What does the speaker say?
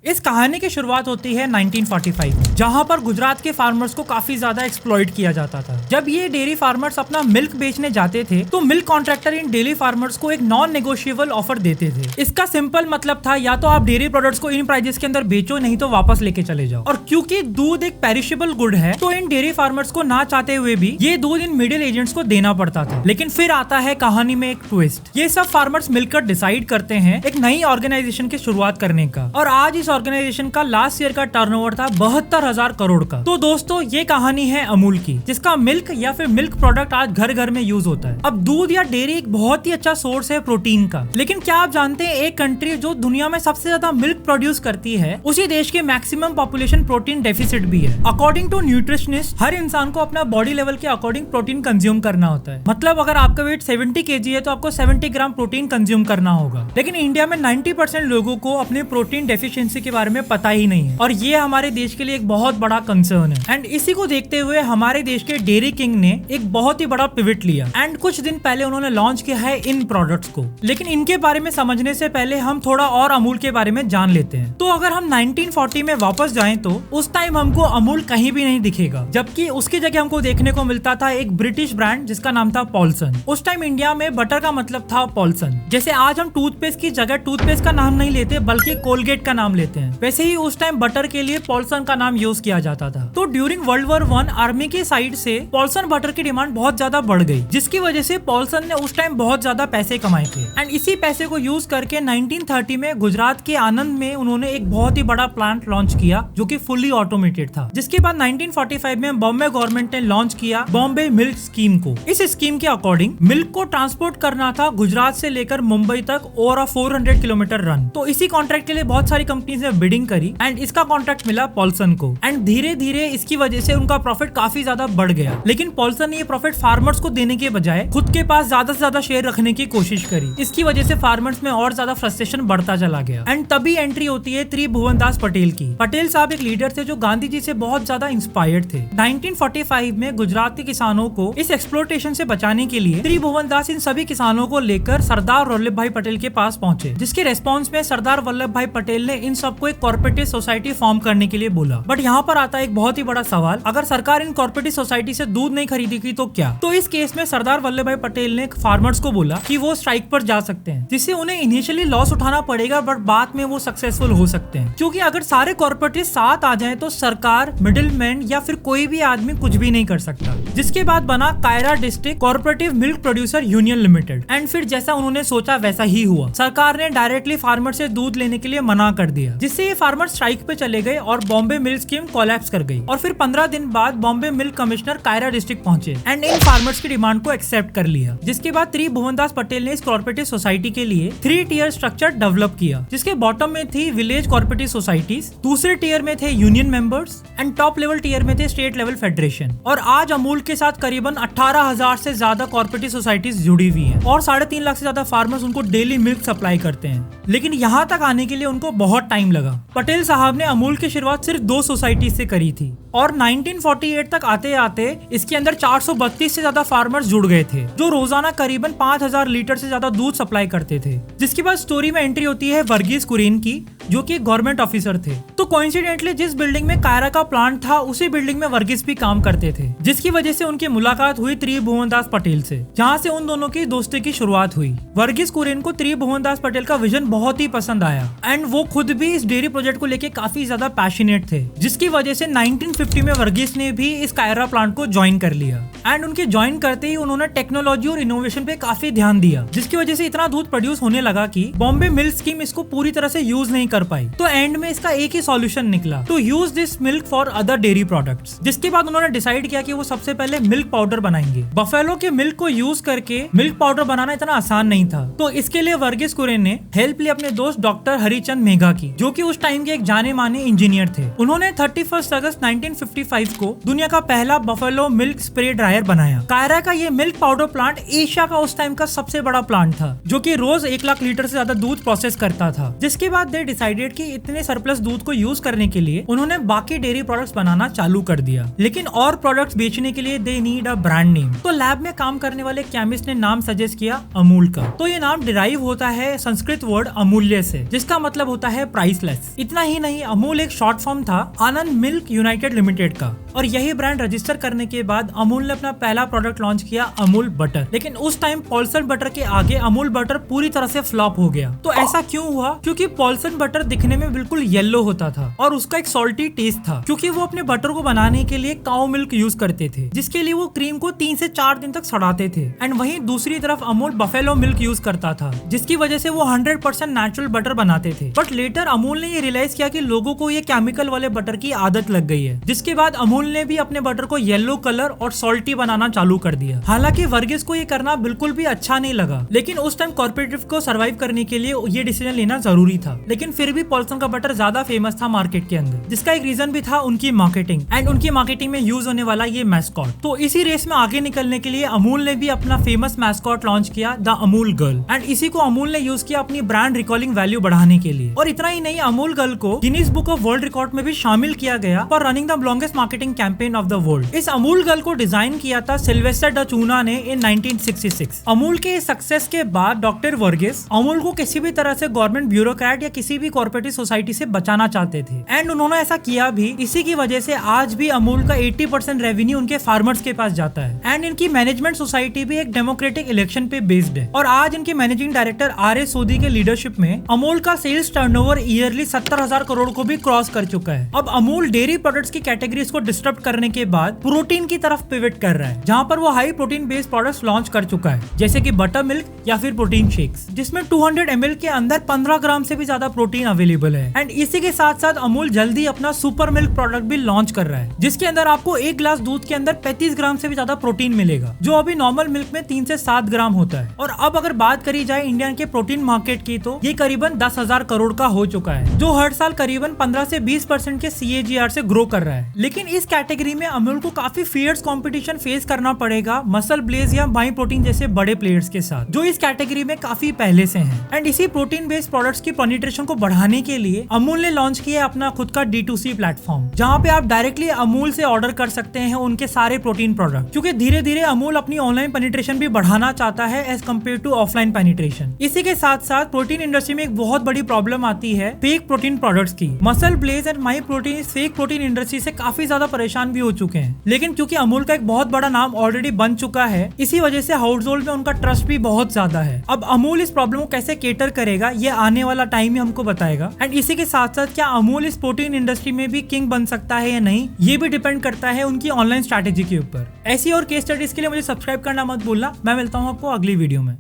इस कहानी की शुरुआत होती है 1945 में, जहां पर गुजरात के फार्मर्स को काफी ज्यादा एक्सप्लॉइट किया जाता था। जब ये डेयरी फार्मर्स अपना मिल्क बेचने जाते थे तो milk contractor in dairy farmers को एक नॉन नेगोशिएबल ऑफर देते थे। इसका सिंपल मतलब था या तो आप डेयरी प्रोडक्ट्स को इन प्राइजेस के अंदर बेचो, नहीं तो वापस लेके चले जाओ। और क्योंकि दूध एक पेरिशेबल गुड है तो इन डेयरी फार्मर्स को ना चाहते हुए भी ये दूध इन मिडिल एजेंट्स को देना पड़ता था। लेकिन फिर आता है कहानी में एक ट्विस्ट। ये सब फार्मर्स मिलकर डिसाइड करते हैं एक नई ऑर्गेनाइजेशन की शुरुआत करने का, और आज इस ऑर्गेनाइजेशन का लास्ट ईयर का टर्नओवर था 72,000 करोड़ का। तो दोस्तों ये कहानी है अमूल की, जिसका मिल्क या फिर मिल्क प्रोडक्ट आज घर घर में यूज होता है। अब दूध या डेयरी एक बहुत ही अच्छा सोर्स है प्रोटीन का, लेकिन क्या आप जानते हैं एक कंट्री जो दुनिया में सबसे ज्यादा मिल्क प्रोड्यूस करती है, उसी देश के मैक्सिमम पॉपुलेशन प्रोटीन डेफिसिट भी है। अकॉर्डिंग टू न्यूट्रिशनिस्ट, हर इंसान को अपना बॉडी लेवल के अकॉर्डिंग प्रोटीन कंज्यूम करना होता है। मतलब अगर आपका वेट 70 kg है तो आपको 70 ग्राम प्रोटीन कंज्यूम करना होगा। लेकिन इंडिया में 90% लोगों को अपने प्रोटीन डेफिशिएंसी के बारे में पता ही नहीं है, और ये हमारे देश के लिए एक बहुत बड़ा कंसर्न है। एंड इसी को देखते हुए हमारे देश के डेयरी किंग ने एक बहुत ही बड़ा पिवट लिया, एंड कुछ दिन पहले उन्होंने लॉन्च किया है इन प्रोडक्ट्स को। लेकिन इनके बारे में समझने से पहले हम थोड़ा और अमूल के बारे में जान लेते हैं। तो अगर हम 1940 में वापस जाएं तो उस टाइम हमको अमूल कहीं भी नहीं दिखेगा, जबकि उसकी जगह हमको देखने को मिलता था एक ब्रिटिश ब्रांड जिसका नाम था पॉल्सन। उस टाइम इंडिया में बटर का मतलब था पॉल्सन। जैसे आज हम टूथपेस्ट की जगह टूथपेस्ट का नाम नहीं लेते बल्कि कोलगेट का नाम लेते हैं, वैसे ही उस टाइम बटर के लिए पॉल्सन का नाम यूज किया जाता था। तो ड्यूरिंग वर्ल्ड वॉर 1 आर्मी की साइड से पॉल्सन बटर की डिमांड बहुत ज्यादा बढ़ गई, जिसकी वजह से पॉल्सन ने उस टाइम बहुत ज्यादा पैसे कमाए थे। एंड इसी पैसे को यूज करके 1930 में गुजरात के आनंद में उन्होंने एक बहुत ही बड़ा प्लांट लॉन्च किया जो कि फुली ऑटोमेटेड था। जिसके बाद 1945 में बॉम्बे गवर्नमेंट ने लॉन्च किया बॉम्बे मिल्क स्कीम को। इस स्कीम के अकॉर्डिंग मिल्क को ट्रांसपोर्ट करना था गुजरात से लेकर मुंबई तक ओवर 400 किलोमीटर रन। तो इसी कॉन्ट्रैक्ट के लिए बहुत सारी कंपनीज ने बिडिंग करी एंड इसका कॉन्ट्रैक्ट मिला पॉल्सन को। एंड धीरे धीरे इसकी वजह से उनका प्रॉफिट काफी ज्यादा बढ़ गया। लेकिन पॉल्सन ने ये प्रॉफिट फार्मर्स को देने के बजाय खुद के पास ज्यादा से ज्यादा शेयर रखने की कोशिश करी। इसकी वजह से फार्मर्स में और ज्यादा फ्रस्ट्रेशन बढ़ता चला गया। एंड तभी एंट्री होती है त्रिभुवनदास पटेल की। पटेल साहब एक लीडर थे जो गांधी जी से बहुत ज्यादा इंस्पायर्ड थे। 1945 में गुजरात के किसानों को इस एक्सप्लोटेशन से बचाने के लिए त्रिभुवनदास इन सभी किसानों को लेकर सरदार वल्लभ भाई पटेल के पास पहुंचे, जिसके रेस्पॉन्स में सरदार वल्लभ भाई पटेल ने इन सबको एक कॉर्पोरेटिव सोसाइटी फॉर्म करने के लिए बोला। बट यहाँ पर आता है एक बहुत ही बड़ा सवाल, अगर सरकार इन कॉर्पोरेटिव सोसाइटी से दूध नहीं खरीदेगी तो क्या? तो इस केस में सरदार वल्लभ भाई पटेल ने फार्मर्स को बोला कि वो स्ट्राइक पर जा सकते हैं, जिससे उन्हें इनिशियली लॉस उठाना पड़ेगा बट बाद में वो सक्सेसफुल हो सकते हैं। क्योंकि अगर सारे कॉर्पोरेटिव साथ आ जाएं तो सरकार, मिडिलमैन या फिर कोई भी आदमी कुछ भी नहीं कर सकता। जिसके बाद बना Kaira district cooperative milk producer union limited. And फिर जैसा उन्होंने सोचा वैसा ही हुआ। सरकार ने डायरेक्टली फार्मर से दूध लेने के लिए मना कर दिया, जिससे ये फार्मर स्ट्राइक पे चले गए और बॉम्बे मिल्क स्कीम कोलैप्स कर गई। और फिर 15 दिन बाद Bombay milk commissioner Kaira district पहुंचे एंड इन फार्मर्स की डिमांड को एक्सेप्ट कर लिया। जिसके बाद त्रिभुवनदास पटेल ने इस कोऑपरेटिव सोसाइटी के लिए 3 टियर स्ट्रक्चर डेवलप किया, जिसके बॉटम में थी विलेज कोऑपरेटिव सोसाइटीज, दूसरे टियर में थे union members and top level tier में थे स्टेट लेवल फेडरेशन। और आज अमूल के साथ करीबन 18,000 से ज्यादा कोऑपरेटिव सोसाइटीज जुड़ी हुई हैं और 3.5 लाख से ज्यादा फार्मर्स उनको डेली मिल्क सप्लाई करते हैं। लेकिन यहाँ तक आने के लिए उनको बहुत टाइम लगा। पटेल साहब ने अमूल की शुरुआत सिर्फ 2 सोसाइटी से करी थी और 1948 तक आते आते इसके अंदर 432 से ज्यादा फार्मर्स जुड़ गए थे, जो रोजाना करीबन 5,000 लीटर से ज्यादा दूध सप्लाई करते थे। जिसके बाद स्टोरी में एंट्री होती है वर्गीस कुरेन की, जो कि गवर्नमेंट ऑफिसर थे। तो कोइंसिडेंटली जिस बिल्डिंग में कायरा का प्लांट था उसी बिल्डिंग में वर्गीस भी काम करते थे, जिसकी वजह से उनकी मुलाकात हुई त्रिभुवनदास पटेल से, जहाँ से उन दोनों की दोस्ती की शुरुआत हुई। वर्गीस कुरेन को त्रिभुवनदास पटेल का विजन बहुत ही पसंद आया एंड वो खुद भी इस डेयरी प्रोजेक्ट को लेके काफी ज्यादा पैशनेट थे, जिसकी वजह से 1950 में वर्गीस ने भी इस कायरा प्लांट को ज्वाइन कर लिया। एंड उनके ज्वाइन करते ही उन्होंने टेक्नोलॉजी और इनोवेशन पे काफी ध्यान दिया, जिसकी वजह से इतना दूध प्रोड्यूस होने लगा कि बॉम्बे मिल्क स्कीम इसको पूरी तरह से यूज नहीं कर पाई। तो एंड में इसका एक ही सॉल्यूशन निकला, to use this milk for other dairy products. जिसके बाद उन्होंने डिसाइड किया कि वो सबसे पहले मिल्क पाउडर बनाएंगे। बफेलो के मिल्क को यूज करके मिल्क पाउडर बनाना इतना आसान नहीं था, तो इसके लिए वर्गीस कुरेन ने हेल्प ली अपने दोस्त डॉक्टर हरिचंद मेघा की, जो कि उस टाइम के एक जाने माने इंजीनियर थे। उन्होंने 31 अगस्त 1955 को दुनिया का पहला बफेलो मिल्क स्प्रे ड्रायर बनाया। कायरा का ये मिल्क पाउडर प्लांट एशिया का उस टाइम का सबसे बड़ा प्लांट था, जो कि रोज 1 लाख लीटर से ज्यादा दूध प्रोसेस करता था। जिसके बाद दे डिसाइड डिसाइडेड कि इतने सरप्लस दूध को यूज करने के लिए उन्होंने बाकी डेयरी प्रोडक्ट्स बनाना चालू कर दिया, लेकिन और प्रोडक्ट्स बेचने के लिए they need a brand name. तो लैब में काम करने वाले केमिस्ट ने नाम सजेस्ट किया अमूल का। तो ये नाम डिराइव होता है संस्कृत वर्ड अमूल्य से, जिसका मतलब होता है प्राइसलेस। इतना ही नहीं, अमूल एक शॉर्ट फॉर्म था आनंद मिल्क यूनाइटेड लिमिटेड का, और यही ब्रांड रजिस्टर करने के बाद अमूल ने अपना पहला प्रोडक्ट लॉन्च किया अमूल बटर। लेकिन उस टाइम पॉल्सन बटर के आगे अमूल बटर पूरी तरह से फ्लॉप हो गया। तो ऐसा क्यों हुआ? क्योंकि पॉल्सन बटर दिखने में बिल्कुल येलो होता था और उसका एक सॉल्टी टेस्ट था, क्योंकि वो अपने बटर को बनाने के लिए काऊ मिल्क यूज करते थे, जिसके लिए वो क्रीम को 3 से 4 दिन तक सड़ाते थे। एंड वहीं दूसरी तरफ अमूल बफेलो मिल्क यूज करता था, जिसकी वजह से वो 100% नेचुरल बटर बनाते थे। बट लेटर अमूल ने ये रियलाइज किया कि लोगों को ये केमिकल वाले बटर की आदत लग गई है, जिसके बाद अमूल ने भी अपने बटर को येलो कलर और सॉल्टी बनाना चालू कर दिया। हालांकि वर्गीस को ये करना बिल्कुल भी अच्छा नहीं लगा, लेकिन उस टाइम कॉर्पोरेटिव को सर्वाइव करने के लिए ये डिसीजन लेना जरूरी था। लेकिन फिर भी पॉल्सन का बटर ज्यादा फेमस था मार्केट के अंदर, जिसका एक रीजन भी था उनकी मार्केटिंग एंड उनकी मार्केटिंग में यूज होने वाला ये मैस्कॉट। तो इसी रेस में आगे निकलने के लिए अमूल ने भी अपना फेमस मैस्कॉट लॉन्च किया, द अमूल गर्ल, एंड इसी को अमूल ने यूज किया अपनी ब्रांड रिकॉलिंग वैल्यू बढ़ाने के लिए। और इतना ही नहीं, अमूल गर्ल को Guinness book of world record में भी शामिल किया गया for running the longest marketing campaign of the world. इस अमूल गर्ल को डिजाइन किया था सिल्वेस्टर डचूना ने इन 1966। अमूल के सक्सेस के बाद डॉक्टर वर्गीस अमूल को किसी भी तरह से गवर्नमेंट ब्यूरोक्रेट या किसी भी कॉर्पोरेटिव सोसाइटी से बचाना चाहते थे, एंड उन्होंने ऐसा किया भी। इसी की वजह से आज भी अमूल का 80% रेवेन्यू उनके फार्मर्स के पास जाता है, एंड इनकी मैनेजमेंट सोसाइटी भी एक डेमोक्रेटिक इलेक्शन पे बेस्ड है। और आज इनके मैनेजिंग डायरेक्टर आर एस सोदी के लीडरशिप में अमूल का सेल्स टर्नओवर ईयरली 70,000 करोड़ को भी क्रॉस कर चुका है। अब अमूल डेयरी प्रोडक्ट्स की कैटेगरीज को डिस्टर्ब करने के बाद प्रोटीन की तरफ पिवट कर रहा है, जहां पर वो high protein based products launch कर चुका है, जैसे कि बटर मिल्क या फिर प्रोटीन शेक्स, जिसमें 200 ml के अंदर 15 ग्राम से भी ज्यादा प्रोटीन अवेलेबल है। एंड इसी के साथ साथ अमूल जल्दी अपना सुपर मिल्क प्रोडक्ट भी लॉन्च कर रहा है, जिसके अंदर आपको 1 ग्लास दूध के अंदर 35 ग्राम से भी ज्यादा प्रोटीन मिलेगा, जो अभी नॉर्मल मिल्क में 3 से 7 ग्राम होता है। और अब अगर बात करी जाए इंडिया के प्रोटीन मार्केट की, तो ये करीबन 10,000 करोड़ का हो चुका है, जो हर साल करीबन 15 से 20% के CAGR से ग्रो कर रहा है। लेकिन इस कैटेगरी में अमूल को काफी फियर्स कंपटीशन फेस करना पड़ेगा मसल ब्लेज या माई प्रोटीन जैसे बड़े प्लेयर्स के साथ, जो इस कैटेगरी में काफी पहले से हैं। एंड इसी प्रोटीन बेस्ड प्रोडक्ट्स की पेनिट्रेशन को बढ़ाने के लिए अमूल ने लॉन्च किया अपना खुद का D2C प्लेटफॉर्म, जहां पे आप डायरेक्टली अमूल से ऑर्डर कर सकते हैं उनके सारे प्रोटीन प्रोडक्ट, क्योंकि धीरे धीरे अमूल अपनी ऑनलाइन पेनिट्रेशन भी बढ़ाना चाहता है as compare to offline penetration. इसी के साथ साथ प्रोटीन इंडस्ट्री में एक बहुत बड़ी प्रॉब्लम आती है फेक प्रोटीन प्रोडक्ट्स की। MuscleBlaze and Myprotein fake protein industry से काफी ज्यादा परेशान भी हो चुके हैं, लेकिन क्योंकि अमूल का एक बहुत बड़ा नाम ऑलरेडी बन चुका है, इसी वजह से हाउस होल्ड में उनका ट्रस्ट भी बहुत ज्यादा है। अब अमूल इस प्रॉब्लम को कैसे केटर करेगा, ये आने वाला टाइम ही हमको बताएगा। एंड इसी के साथ साथ क्या अमूल इस प्रोटीन इंडस्ट्री में भी किंग बन सकता है या नहीं, ये भी डिपेंड करता है उनकी ऑनलाइन स्ट्रैटेजी के ऊपर। ऐसी और केस स्टडीज के लिए मुझे सब्सक्राइब करना मत भूलना। मैं मिलता हूँ आपको अगली वीडियो में।